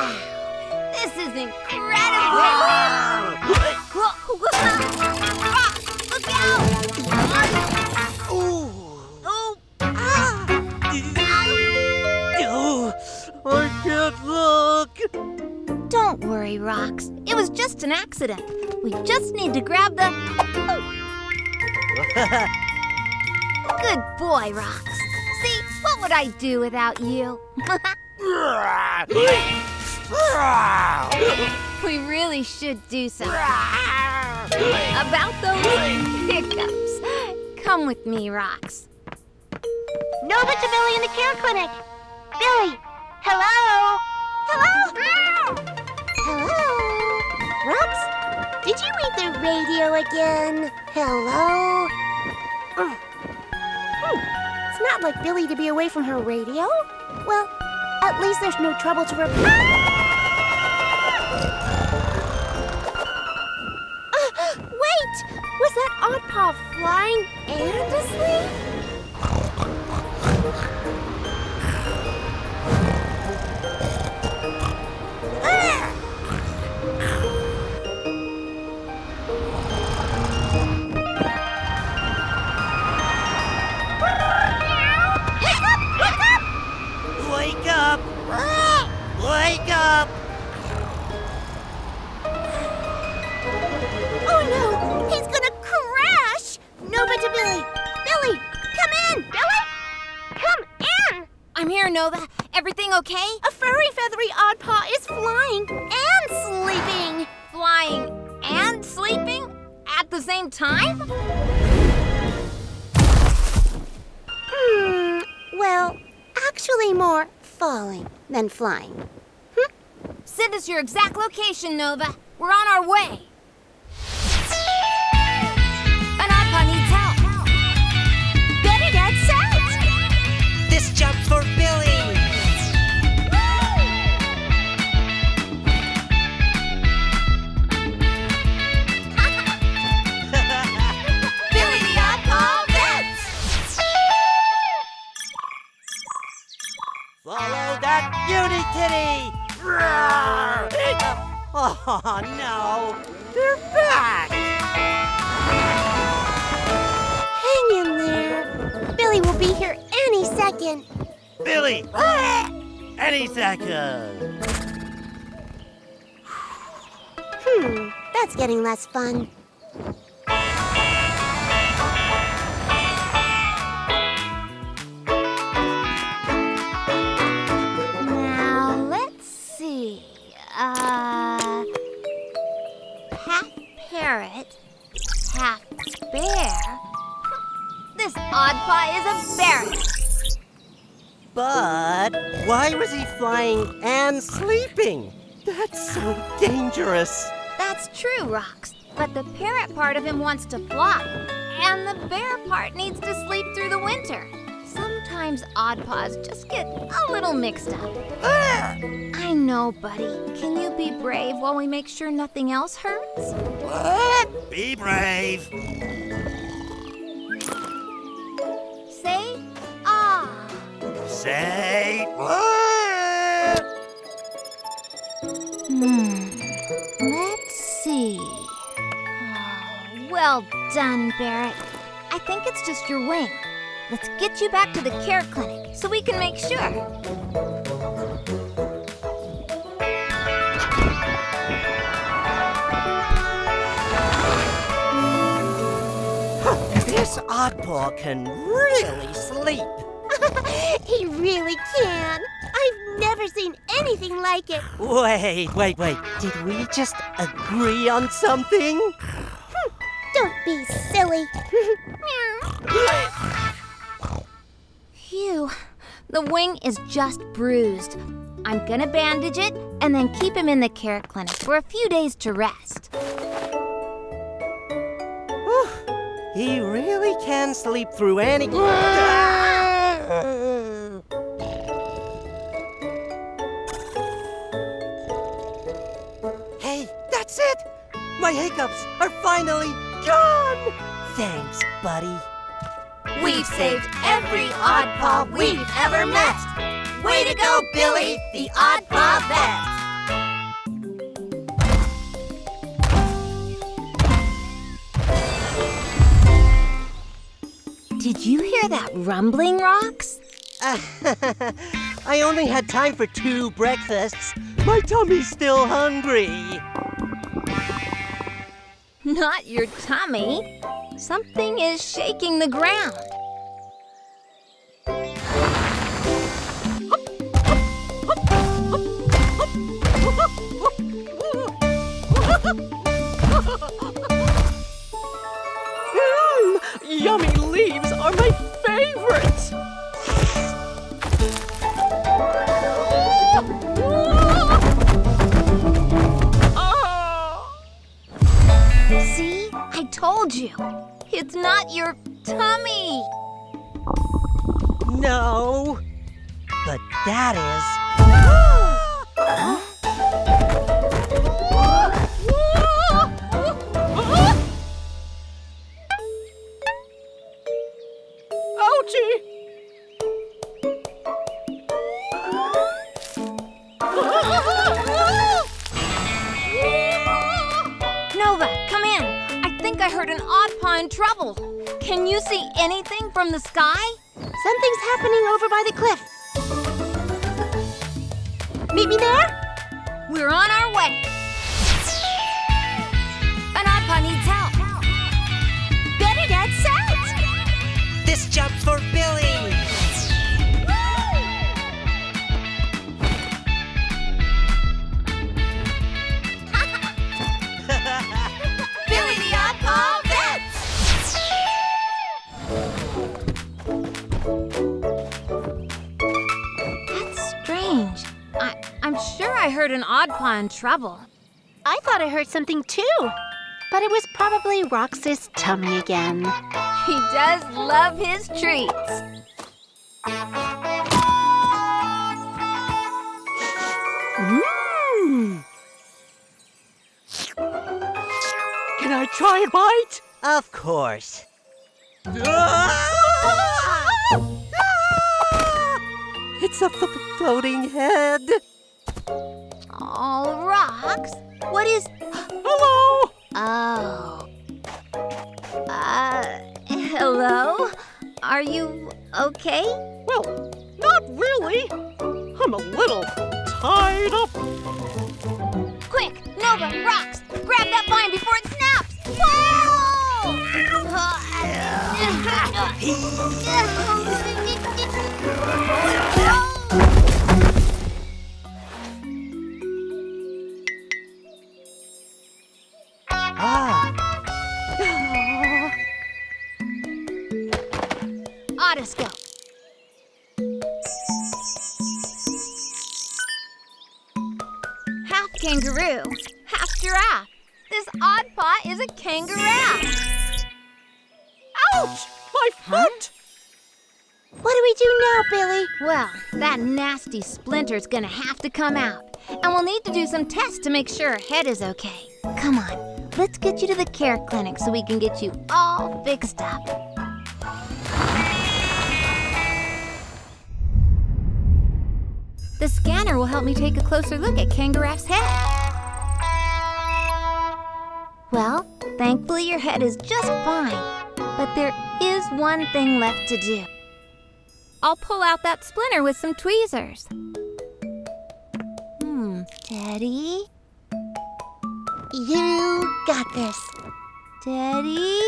Wow! This is incredible! Look out! I can't look! Don't worry, Rox. It was just an accident. We just need to grab the... Good boy, Rox. See, what would I do without you? We really should do something about those hiccups. Come with me, Rox. Nova to Billy in the care clinic. Billy, hello? Hello? Hello? Rox, did you read the radio again? Hello? It's not like Billy to be away from her radio. Well, at least there's no trouble to report. Wait! Was that Odd-Paw flying and asleep? Wake up! Wake up! Oh no! He's gonna crash! Nova to Billy! Billy, come in! Billy? Come in! I'm here, Nova. Everything okay? A furry, feathery Odd-Paw is flying and sleeping! Flying and sleeping at the same time? Well, actually more falling than flying. Send us your exact location, Nova. We're on our way. An Odd-Paw needs help. Better get set! This jump's for Billy! Billie the Odd-Paw Vet! Follow that beauty kitty! Oh, no! They're back! Hang in there. Billy will be here any second. Billy! Any second! That's getting less fun. Now, let's see. Half parrot, half bear. This Odd-Paw is a Barrot. But why was he flying and sleeping? That's so dangerous. That's true, Rox. But the parrot part of him wants to fly, and the bear part needs to sleep through the winter. Sometimes Odd-Paws just get a little mixed up. I know, buddy. Can you be brave while we make sure nothing else hurts? What? Be brave. Say, ah. Say Let's see. Oh, well done, Barrot. I think it's just your wing. Let's get you back to the care clinic so we can make sure. This Odd-Paw can really sleep. He really can. I've never seen anything like it. Wait. Did we just agree on something? Don't be silly. Phew, the wing is just bruised. I'm gonna bandage it and then keep him in the care clinic for a few days to rest. He really can sleep through any... Hey, that's it! My hiccups are finally gone! Thanks, buddy. We've saved every Odd-Paw we've ever met. Way to go, Billy, the Odd-Paw Vet! grumbling, Rocks? I only had time for 2 breakfasts. My tummy's still hungry. Not your tummy. Something is shaking the ground. Yummy leaves are my favorite! See? I told you. It's not your tummy. No, but that is. Ouchie! Nova, come in. I think I heard an Odd-Paw in trouble. Can you see anything from the sky? Something's happening over by the cliff. Meet me there? We're on our way. An Odd-Paw needs help. Better get set! This jump's for Billy. Billie the Odd-Paw Vet! That's strange. I'm sure I heard an Odd-Paw in trouble. I thought I heard something too, but it was probably Rox's tummy again. He does love his treats. Can I try a bite? Of course. It's a floating head. Oh, Rocks, what is... Hello! Oh. Hello? Are you okay? Well, not really. I'm a little tied up. Quick, Nova, Rocks, grab that vine before it snaps! Otoscope. Half kangaroo, half giraffe. This Odd-Paw is a kangaraffe. Ouch! My foot! What do we do now, Billy? Well, that nasty splinter's gonna have to come out. And we'll need to do some tests to make sure her head is okay. Come on, let's get you to the care clinic so we can get you all fixed up. The scanner will help me take a closer look at Kangaraffe's head. Well, thankfully your head is just fine. But there is one thing left to do. I'll pull out that splinter with some tweezers. Steady. You got this. Steady.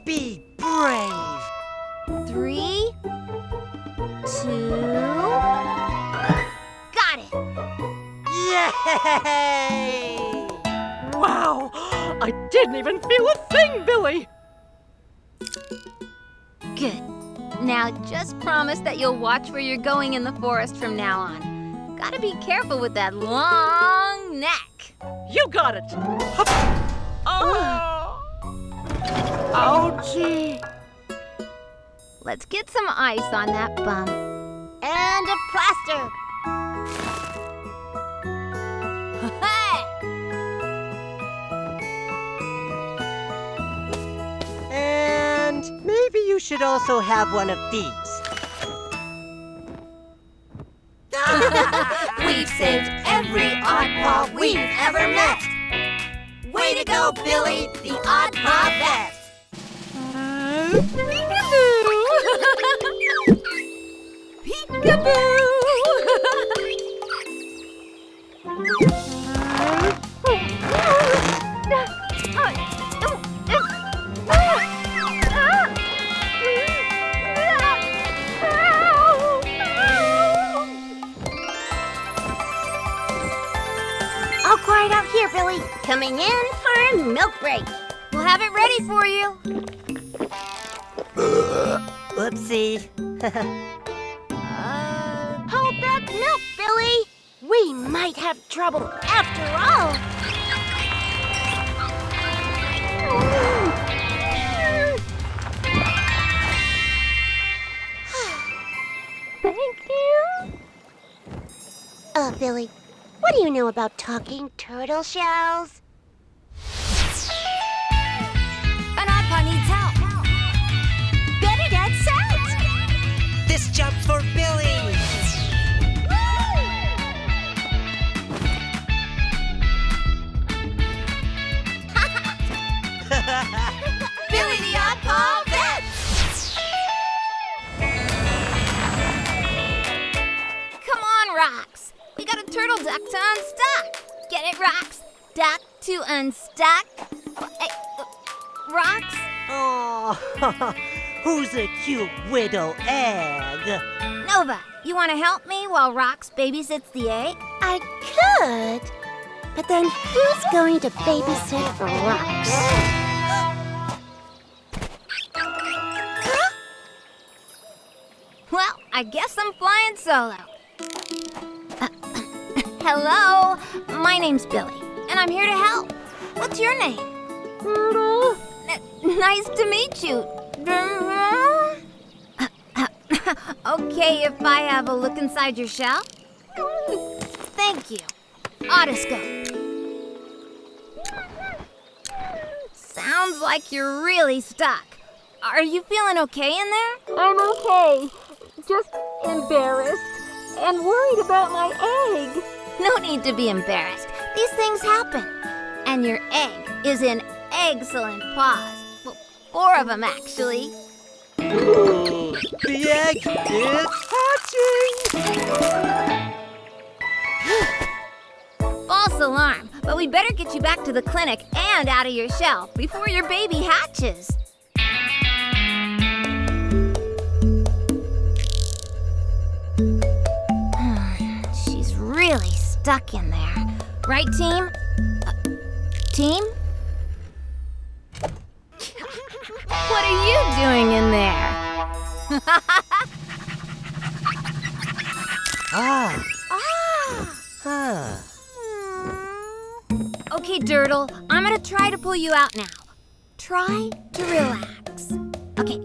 Be brave. 3, 2. Got it. Yay! Wow! I didn't even feel a thing, Billy! Good. Now just promise that you'll watch where you're going in the forest from now on. Gotta be careful with that long neck. You got it! Hup. Oh. Ouchie! Let's get some ice on that bump. And a plaster. And maybe you should also have one of these. We've saved every Odd-Paw we've ever met. Way to go, Billy, the Odd-Paw Vet. All quiet out here, Billy. Coming in for a milk break. We'll have it ready for you. Whoopsie. Hold that milk, Billy. We might have trouble after all. Thank you. Billy, what do you know about talking turtle shells? An Odd-Paw needs help. Better get set. This jump for Billy. Billie the Odd-Paw Vet. Come on, Rocks. We got a turtle duck to unstuck. Get it, Rocks? Duck to unstuck. Hey, Rocks? Oh, who's a cute widow egg? Nova, you want to help me while Rocks babysits the egg? I could, but then who's going to babysit for Rocks? Well, I guess I'm flying solo. Hello, my name's Billy, and I'm here to help. What's your name? Turtle. Nice to meet you. Okay, if I have a look inside your shell? Thank you. Otoscope. Sounds like you're really stuck. Are you feeling okay in there? I'm okay. Just embarrassed and worried about my egg. No need to be embarrassed. These things happen. And your egg is in excellent paws. Well, 4 of them, actually. Ooh, the egg is hatching! False alarm, but we better get you back to the clinic and out of your shell before your baby hatches. She's really stuck in there. Right, team? Team? What are you doing in there? Ah. Ah. Okay, Durtle, I'm gonna try to pull you out now. Try to relax. Okay.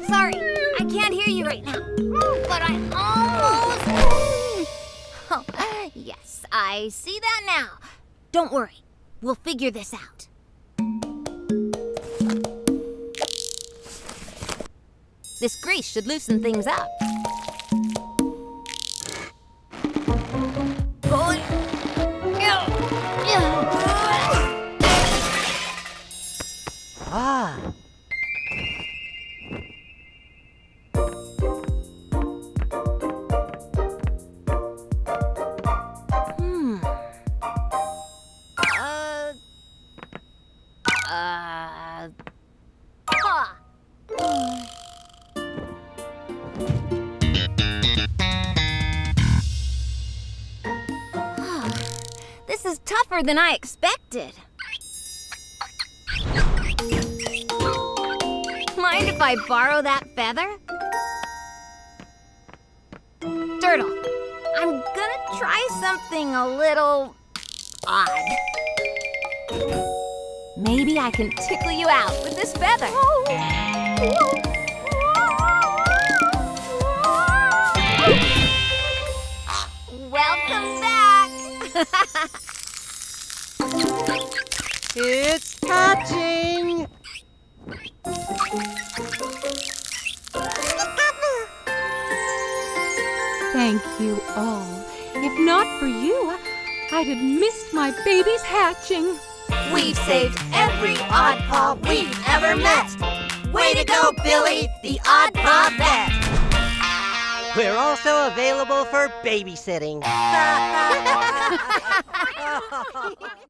Sorry, I can't hear you right now. But I almost... Oh, yes, I see that now. Don't worry, we'll figure this out. This grease should loosen things up. Ah. This is tougher than I expected. Mind if I borrow that feather? Durtle, I'm gonna try something a little odd. Maybe I can tickle you out with this feather. Welcome back. It's hatching! Thank you all. If not for you, I'd have missed my baby's hatching. We've saved every Odd-Paw we've ever met. Way to go, Billy, the Odd-Paw Vet. We're also available for babysitting.